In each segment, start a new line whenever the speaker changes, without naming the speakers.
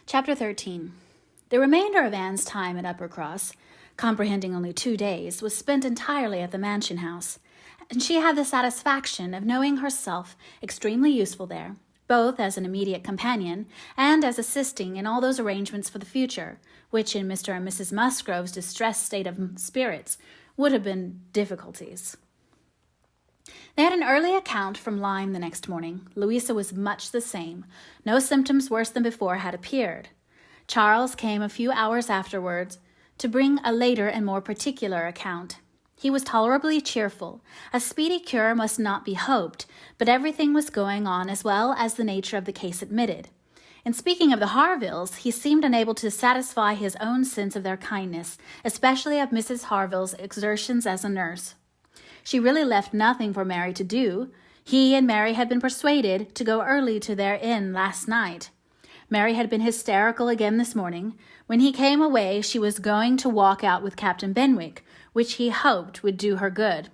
Chapter 13. The remainder of Anne's time at Uppercross, comprehending only 2 days, was spent entirely at the mansion house, and she had the satisfaction of knowing herself extremely useful there, both as an immediate companion and as assisting in all those arrangements for the future, which in Mr. and Mrs. Musgrove's distressed state of spirits would have been difficulties. They had an early account from Lyme the next morning. Louisa was much the same. No symptoms worse than before had appeared. Charles came a few hours afterwards to bring a later and more particular account. He was tolerably cheerful. A speedy cure must not be hoped, but everything was going on as well as the nature of the case admitted. In speaking of the Harvilles, he seemed unable to satisfy his own sense of their kindness, especially of Mrs. Harville's exertions as a nurse. She really left nothing for Mary to do. He and Mary had been persuaded to go early to their inn last night. Mary had been hysterical again this morning. When he came away, she was going to walk out with Captain Benwick, which he hoped would do her good.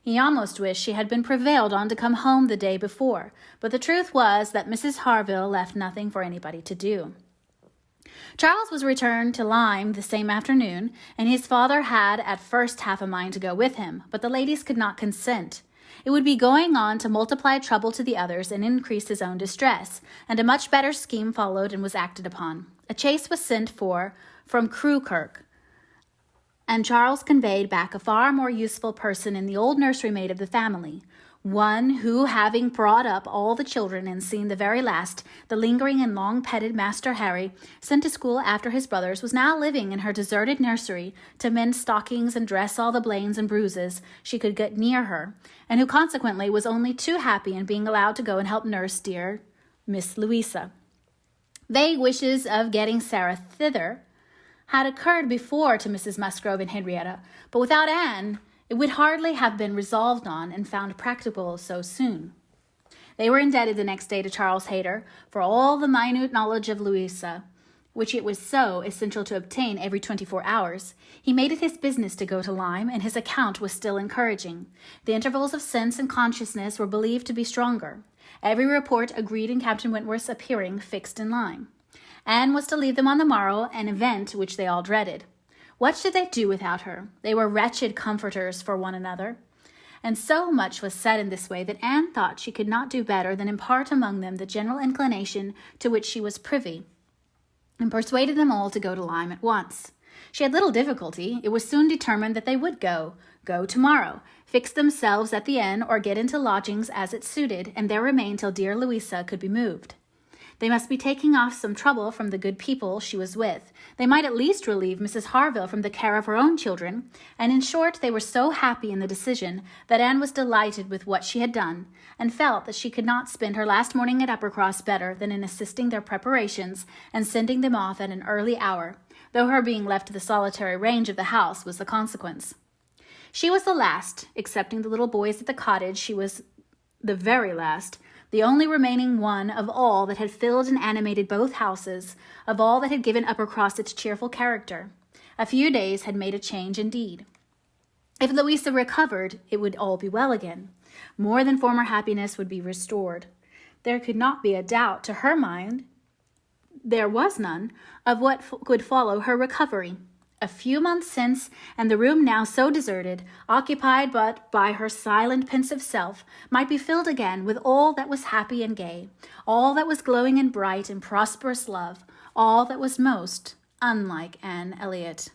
He almost wished she had been prevailed on to come home the day before, but the truth was that Mrs. Harville left nothing for anybody to do. Charles was returned to Lyme the same afternoon, and his father had at first half a mind to go with him, but the ladies could not consent. It would be going on to multiply trouble to the others and increase his own distress, and a much better scheme followed and was acted upon. A chaise was sent for from Crewkirk, and Charles conveyed back a far more useful person in the old nursery maid of the family, one who, having brought up all the children and seen the very last, the lingering and long-petted Master Harry, sent to school after his brothers, was now living in her deserted nursery to mend stockings and dress all the blains and bruises she could get near her, and who consequently was only too happy in being allowed to go and help nurse dear Miss Louisa. Vague wishes of getting Sarah thither had occurred before to Mrs. Musgrove and Henrietta, but without Anne, it would hardly have been resolved on and found practicable so soon. They were indebted the next day to Charles Hayter for all the minute knowledge of Louisa, which it was so essential to obtain every 24 hours. He made it his business to go to Lyme, and his account was still encouraging. The intervals of sense and consciousness were believed to be stronger. Every report agreed in Captain Wentworth's appearing fixed in Lyme. Anne was to leave them on the morrow, an event which they all dreaded. What should they do without her? They were wretched comforters for one another. And so much was said in this way that Anne thought she could not do better than impart among them the general inclination to which she was privy, and persuaded them all to go to Lyme at once. She had little difficulty. It was soon determined that they would go tomorrow, fix themselves at the inn, or get into lodgings as it suited, and there remain till dear Louisa could be moved. They must be taking off some trouble from the good people she was with. They might at least relieve Mrs. Harville from the care of her own children, and in short they were so happy in the decision that Anne was delighted with what she had done, and felt that she could not spend her last morning at Uppercross better than in assisting their preparations and sending them off at an early hour, though her being left to the solitary range of the house was the consequence. She was the last, excepting the little boys at the cottage. She was the very last, the only remaining one of all that had filled and animated both houses, of all that had given Uppercross its cheerful character. A few days had made a change indeed. If Louisa recovered, it would all be well again. More than former happiness would be restored. There could not be a doubt to her mind, there was none, of what would follow her recovery. A few months since, and the room now so deserted, occupied but by her silent, pensive self, might be filled again with all that was happy and gay, all that was glowing and bright and prosperous love, all that was most unlike Anne Elliot.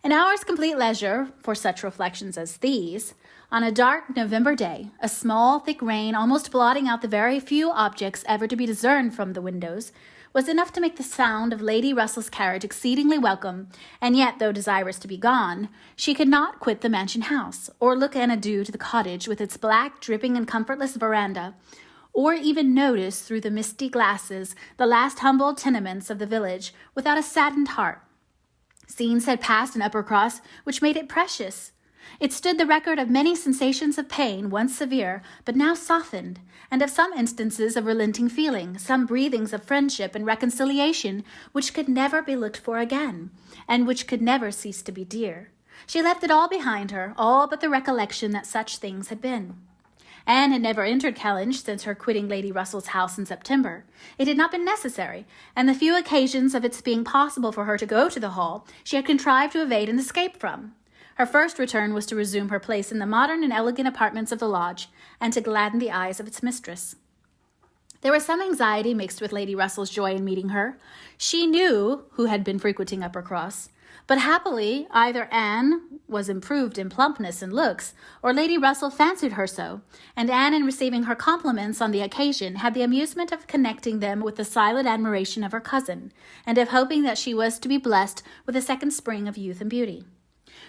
An hour's complete leisure for such reflections as these, on a dark November day, a small, thick rain almost blotting out the very few objects ever to be discerned from the windows, was enough to make the sound of Lady Russell's carriage exceedingly welcome, and yet, though desirous to be gone, she could not quit the mansion house, or look an adieu to the cottage with its black, dripping, and comfortless veranda, or even notice through the misty glasses the last humble tenements of the village without a saddened heart. Scenes had passed in Uppercross which made it precious. It stood the record of many sensations of pain, once severe, but now softened, and of some instances of relenting feeling, some breathings of friendship and reconciliation which could never be looked for again, and which could never cease to be dear. She left it all behind her, all but the recollection that such things had been. Anne had never entered Kellynch since her quitting Lady Russell's house in September. It had not been necessary, and the few occasions of its being possible for her to go to the Hall she had contrived to evade and escape from. Her first return was to resume her place in the modern and elegant apartments of the lodge, and to gladden the eyes of its mistress. There was some anxiety mixed with Lady Russell's joy in meeting her. She knew who had been frequenting Uppercross, but happily either Anne was improved in plumpness and looks, or Lady Russell fancied her so, and Anne, in receiving her compliments on the occasion, had the amusement of connecting them with the silent admiration of her cousin, and of hoping that she was to be blessed with a second spring of youth and beauty.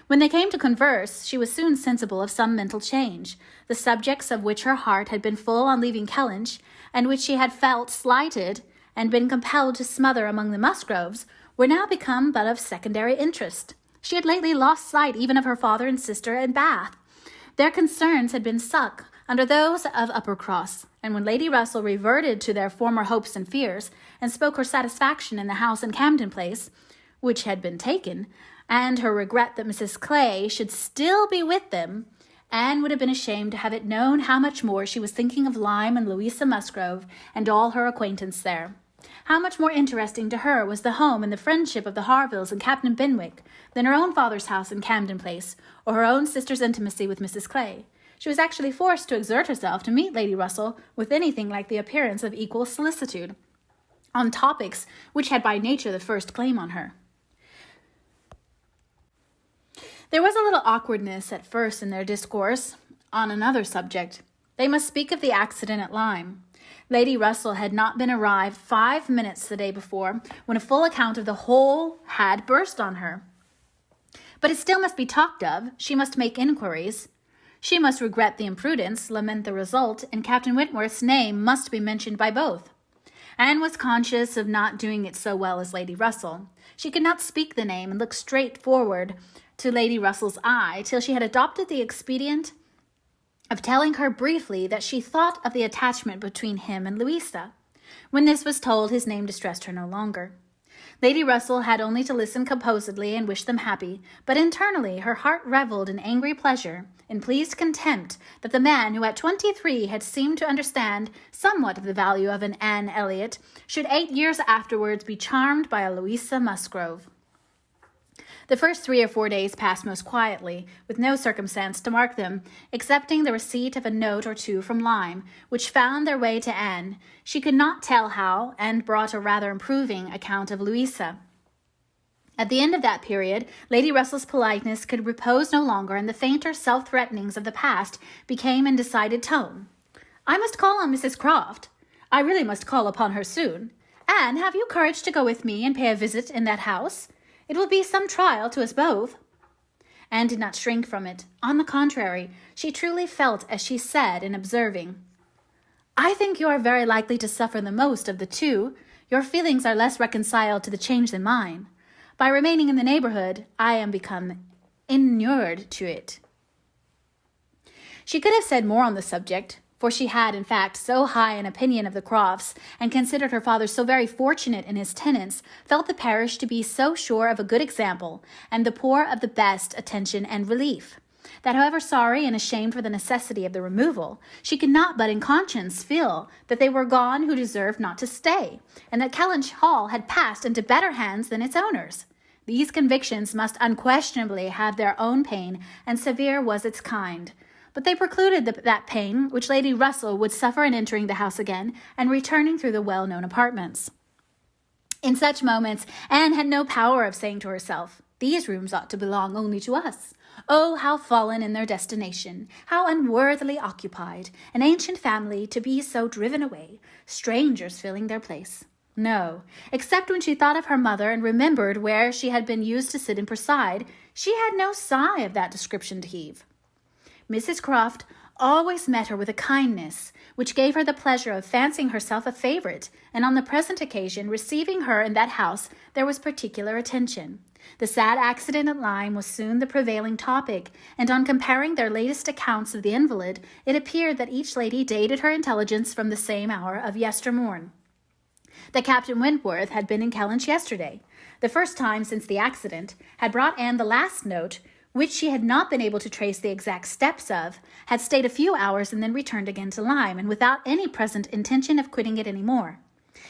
When they came to converse, she was soon sensible of some mental change, the subjects of which her heart had been full on leaving Kellynch, and which she had felt slighted and been compelled to smother among the Musgroves, were now become but of secondary interest. She had lately lost sight even of her father and sister in Bath. Their concerns had been sunk under those of Uppercross, and when Lady Russell reverted to their former hopes and fears, and spoke her satisfaction in the house in Camden Place, which had been taken, and her regret that Mrs. Clay should still be with them, Anne would have been ashamed to have it known how much more she was thinking of Lyme and Louisa Musgrove and all her acquaintance there. How much more interesting to her was the home and the friendship of the Harvilles and Captain Benwick than her own father's house in Camden Place, or her own sister's intimacy with Mrs. Clay. She was actually forced to exert herself to meet Lady Russell with anything like the appearance of equal solicitude on topics which had by nature the first claim on her. There was a little awkwardness at first in their discourse on another subject. They must speak of the accident at Lyme. Lady Russell had not been arrived 5 minutes the day before when a full account of the whole had burst on her. But it still must be talked of. She must make inquiries. She must regret the imprudence, lament the result, and Captain Wentworth's name must be mentioned by both. Anne was conscious of not doing it so well as Lady Russell. She could not speak the name and look straight forward to Lady Russell's eye till she had adopted the expedient of telling her briefly that she thought of the attachment between him and Louisa. When this was told, his name distressed her no longer. Lady Russell had only to listen composedly and wish them happy, but internally her heart revelled in angry pleasure, in pleased contempt that the man who at 23 had seemed to understand somewhat of the value of an Anne Elliot should 8 years afterwards be charmed by a Louisa Musgrove. The first 3 or 4 days passed most quietly, with no circumstance to mark them, excepting the receipt of a note or two from Lyme, which found their way to Anne. She could not tell how, and brought a rather improving account of Louisa. At the end of that period, Lady Russell's politeness could repose no longer, and the fainter self-threatenings of the past became in decided tone. "I must call on Mrs. Croft. I really must call upon her soon. Anne, have you courage to go with me and pay a visit in that house? It will be some trial to us both." Anne did not shrink from it. On the contrary, she truly felt as she said in observing, "I think you are very likely to suffer the most of the two. Your feelings are less reconciled to the change than mine. By remaining in the neighborhood, I am become inured to it." She could have said more on the subject, for she had, in fact, so high an opinion of the Crofts, and considered her father so very fortunate in his tenants, felt the parish to be so sure of a good example, and the poor of the best attention and relief, that however sorry and ashamed for the necessity of the removal, she could not but in conscience feel that they were gone who deserved not to stay, and that Kellynch Hall had passed into better hands than its owners. These convictions must unquestionably have their own pain, and severe was its kind. But they precluded that pain which Lady Russell would suffer in entering the house again and returning through the well-known apartments. In such moments, Anne had no power of saying to herself, "These rooms ought to belong only to us. Oh, how fallen in their destination, how unworthily occupied, an ancient family to be so driven away, strangers filling their place." No, except when she thought of her mother and remembered where she had been used to sit and preside, she had no sigh of that description to heave. Mrs. Croft always met her with a kindness which gave her the pleasure of fancying herself a favorite, and on the present occasion, receiving her in that house, there was particular attention. The sad accident at Lyme was soon the prevailing topic, and on comparing their latest accounts of the invalid, it appeared that each lady dated her intelligence from the same hour of yestermorn. That Captain Wentworth had been in Kellynch yesterday, the first time since the accident, had brought Anne the last note which she had not been able to trace the exact steps of, had stayed a few hours and then returned again to Lyme, and without any present intention of quitting it any more.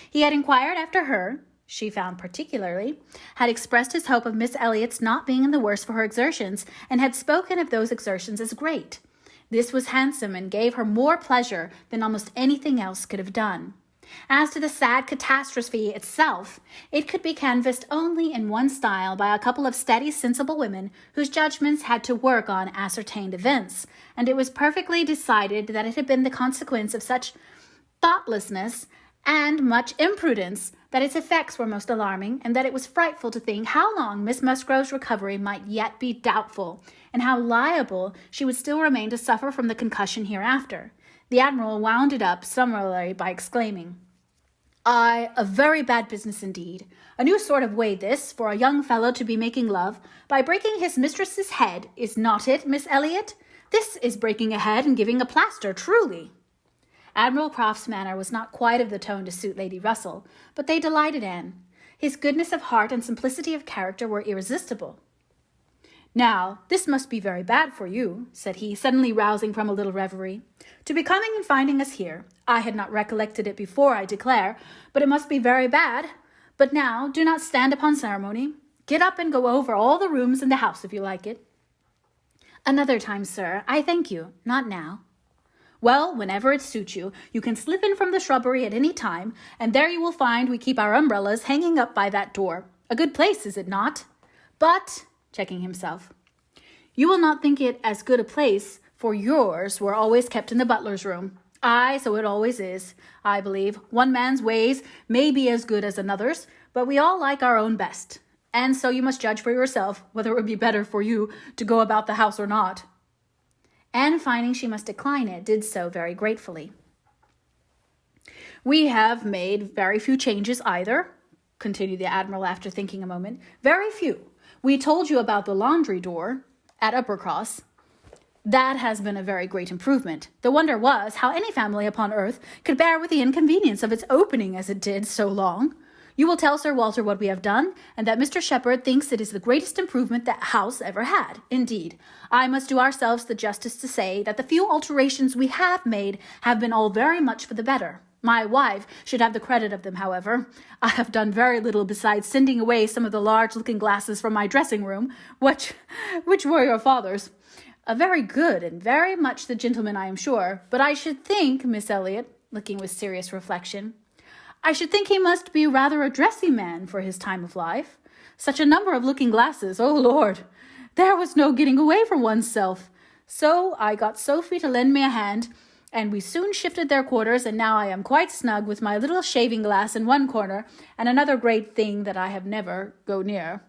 He had inquired after her, she found particularly, had expressed his hope of Miss Elliot's not being in the worse for her exertions, and had spoken of those exertions as great. This was handsome and gave her more pleasure than almost anything else could have done. As to the sad catastrophe itself, it could be canvassed only in one style by a couple of steady, sensible women whose judgments had to work on ascertained events, and it was perfectly decided that it had been the consequence of such thoughtlessness and much imprudence that its effects were most alarming, and that it was frightful to think how long Miss Musgrove's recovery might yet be doubtful, and how liable she would still remain to suffer from the concussion hereafter. The Admiral wound it up summarily by exclaiming, "Aye, a very bad business indeed. A new sort of way this, for a young fellow to be making love, by breaking his mistress's head, is not it, Miss Elliot? This is breaking a head and giving a plaster, truly." Admiral Croft's manner was not quite of the tone to suit Lady Russell, but they delighted Anne. His goodness of heart and simplicity of character were irresistible. "Now, this must be very bad for you," said he, suddenly rousing from a little reverie, "to be coming and finding us here. I had not recollected it before, I declare, but it must be very bad. But now, do not stand upon ceremony. Get up and go over all the rooms in the house, if you like it." "Another time, sir. I thank you. Not now." "Well, whenever it suits you, you can slip in from the shrubbery at any time, and there you will find we keep our umbrellas hanging up by that door. A good place, is it not? But," checking himself, "you will not think it as good a place, for yours were always kept in the butler's room. Aye, so it always is, I believe. One man's ways may be as good as another's, but we all like our own best. And so you must judge for yourself whether it would be better for you to go about the house or not." Anne, finding she must decline it, did so very gratefully. "We have made very few changes either," continued the Admiral after thinking a moment. "Very few. We told you about the laundry door at Uppercross. That has been a very great improvement. The wonder was how any family upon earth could bear with the inconvenience of its opening as it did so long. You will tell Sir Walter what we have done, and that Mr. Shepherd thinks it is the greatest improvement that house ever had. Indeed, I must do ourselves the justice to say that the few alterations we have made have been all very much for the better. My wife should have the credit of them, however. I have done very little besides sending away some of the large looking-glasses from my dressing-room, which were your father's. A very good and very much the gentleman, I am sure, but I should think, Miss Elliot," looking with serious reflection, "I should think he must be rather a dressy man for his time of life. Such a number of looking-glasses, oh Lord! There was no getting away from oneself. So I got Sophie to lend me a hand, and we soon shifted their quarters, and now I am quite snug with my little shaving-glass in one corner, and another great thing that I have never go near."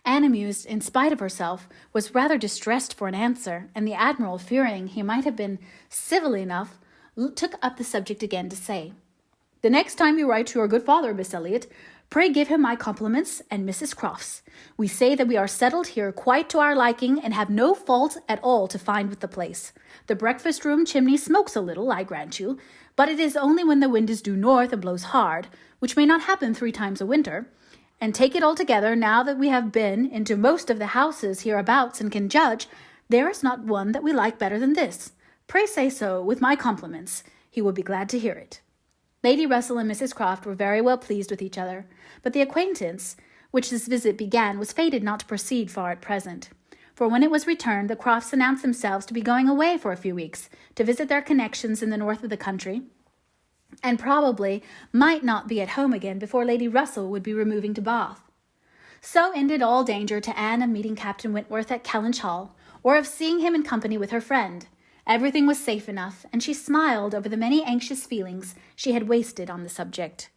Anne, amused in spite of herself, was rather distressed for an answer, and the Admiral, fearing he might have been civil enough, took up the subject again to say, "The next time you write to your good father, Miss Elliot, pray give him my compliments and Mrs. Croft's. We say that we are settled here quite to our liking, and have no fault at all to find with the place. The breakfast-room chimney smokes a little, I grant you, but it is only when the wind is due north and blows hard, which may not happen 3 times a winter. And take it altogether, now that we have been into most of the houses hereabouts and can judge, there is not one that we like better than this. Pray say so, with my compliments. He will be glad to hear it." Lady Russell and Mrs. Croft were very well pleased with each other, but the acquaintance which this visit began was fated not to proceed far at present. For when it was returned, the Crofts announced themselves to be going away for a few weeks, to visit their connections in the north of the country, and probably might not be at home again before Lady Russell would be removing to Bath. So ended all danger to Anne of meeting Captain Wentworth at Kellynch Hall, or of seeing him in company with her friend. Everything was safe enough, and she smiled over the many anxious feelings she had wasted on the subject.